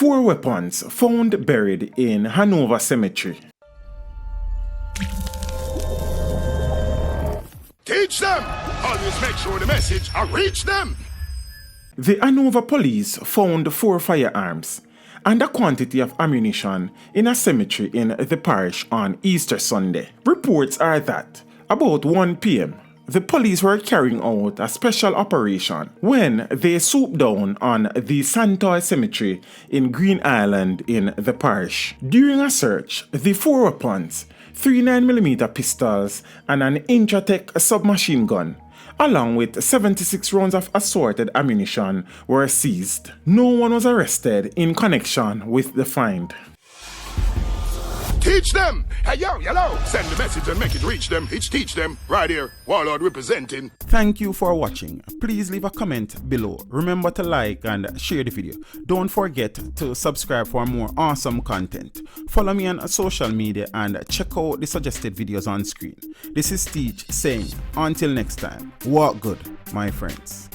4 weapons found buried in Hanover Cemetry. Teach them! Always make sure the message reach them! The Hanover police found 4 firearms and a quantity of ammunition in a cemetery in the parish on Easter Sunday. Reports are that about 1 p.m. the police were carrying out a special operation when they swooped down on the Santoy Cemetry in Green Island in the parish. During a search, the 4 weapons, 3 9mm pistols and an Intratec submachine gun, along with 76 rounds of assorted ammunition, were seized. No one was arrested in connection with the find. Teach them! Hey, yo, hello! Send the message and make it reach them. It's teach them. Right here, Warlord representing. Thank you for watching. Please leave a comment below. Remember to like and share the video. Don't forget to subscribe for more awesome content. Follow me on social media and check out the suggested videos on screen. This is Teach saying, until next time, walk good, my friends.